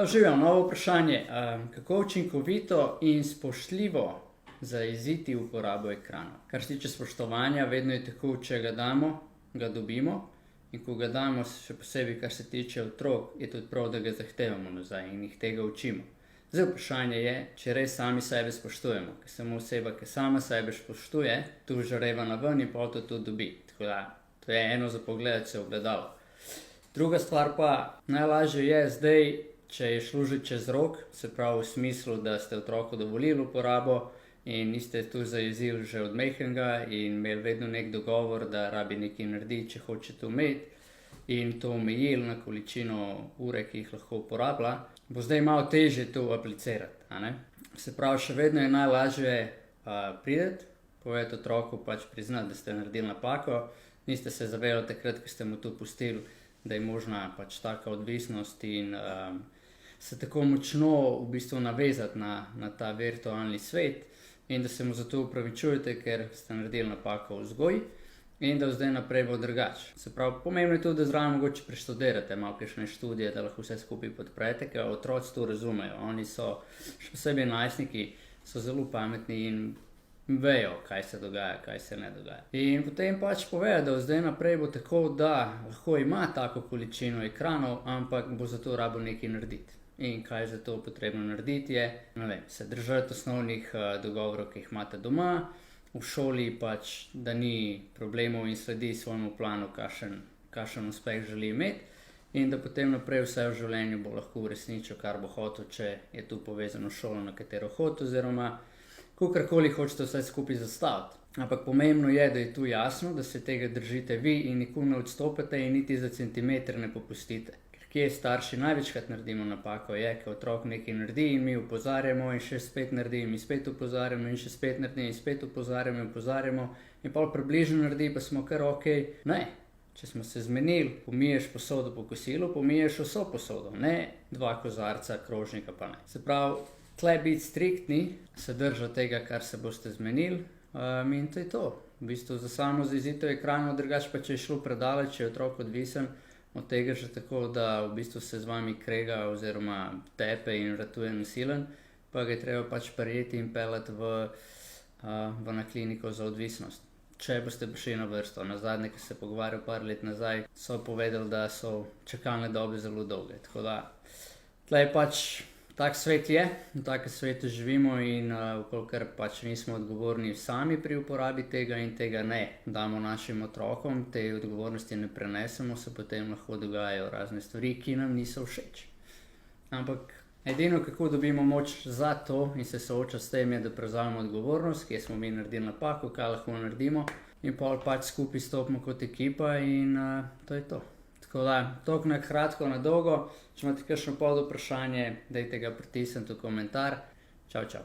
Živim, novo vprašanje. Kako učinkovito in spoštljivo zajeziti uporabo ekranov? Kar se tiče spoštovanja, vedno je tako, če ga damo, ga dobimo. In ko ga damo, še posebej, kar se tiče otrok, je tudi prav, da ga zahtevamo nazaj in jih tega učimo. Zdaj vprašanje je, če res sami sebe spoštujemo. Ker samo oseba, ki sama sebe spoštuje, tu žareva na ven in pol to tudi dobi. Tako da, to je eno za pogledati se v ogledalo. Druga stvar pa, najlažje je zdaj, če je šlo že čez rok, se pravi v smislu, da ste otroku dovolili uporabo in niste tu zajezili že od majhnega in imeli vedno nek dogovor, da rabi nekaj narediti, če hoče to imeti, in to omejili na količino ure, ki jih lahko uporablja, bo zdaj malo težje to aplicirati, a ne? Se pravi, še vedno je najlažje priti, povedati otroku, pač priznati, da ste naredili napako, niste se zavedali takrat, ko ste mu to pustili, da je možna pač taka odvisnost in se tako močno v bistvu navezati na ta virtualni svet in da se mu zato upravičujete, ker ste naredili napako v vzgoji in da zdaj naprej bo drugače. Se pravi, pomembno je tudi, da zraven mogoče preštudirate malo kakšne študije, da lahko vse skupaj podprete, ker otroci to razumejo. Oni so, še posebej najstniki, so zelo pametni in vejo, kaj se dogaja, kaj se ne dogaja. In potem pač povejo, da zdaj naprej bo tako, da lahko ima tako količino ekranov, ampak bo zato rabil nekaj narediti. In kaj je za to potrebno narediti je, ne vem, se držati osnovnih dogovorov, ki jih imate doma, v šoli pač, da ni problemov in sledi svojemu planu, kakšen uspeh želi imeti, in da potem naprej vse v življenju bo lahko uresničil, kar bo hotel, če je tu povezano s šolo, na katero hotel, oziroma kakorkoli hočete vse skupaj zastaviti. Ampak pomembno je, da je tu jasno, da se tega držite vi in nikoli ne odstopite in niti za centimeter ne popustite. Kje starši največkrat naredimo napako je, ko otrok nekaj naredi in mi opozarjamo in še spet naredi in mi spet opozarjamo in še spet naredi in spet opozarjamo in opozarjamo in pol približno naredi, pa smo kar okej. Ne, če smo se zmenili, pomiješ posodo po kosilu, pomiješ vso posodo, ne 2 kozarca, krožnika pa ne. Se pravi, tle biti striktni, se držati tega, kar se boste zmenili, in to je to. V bistvu za samo zajezitev ekranov, drugače pa če je šlo predaleč, če je otrok odvisen od tega že tako, da v bistvu se z vami krega oziroma tepe in ratuje nasilen, pa ga je treba pač prijeti in peljati na kliniko za odvisnost. Če boste prišli na vrsto. Nazadnje, ko se pogovarjal par let nazaj, so povedali, da so čakalne dobe zelo dolge. Tako da, tle je pač tak svet je, v takem svetu živimo in vkolikor pač nismo odgovorni sami pri uporabi tega in tega ne damo našim otrokom, te odgovornosti ne prenesemo, se potem lahko dogajajo razne stvari, ki nam niso všeč. Ampak edino, kako dobimo moč za to in se soočati s tem, je, da prevzamemo odgovornost, kje smo mi naredili napako, kaj lahko naredimo in pol pač skupaj stopimo kot ekipa in to je to. Tako da, toliko na kratko, na dolgo. Če imate kakšno pod vprašanje, dajte ga pritisniti v komentar. Čau, čau.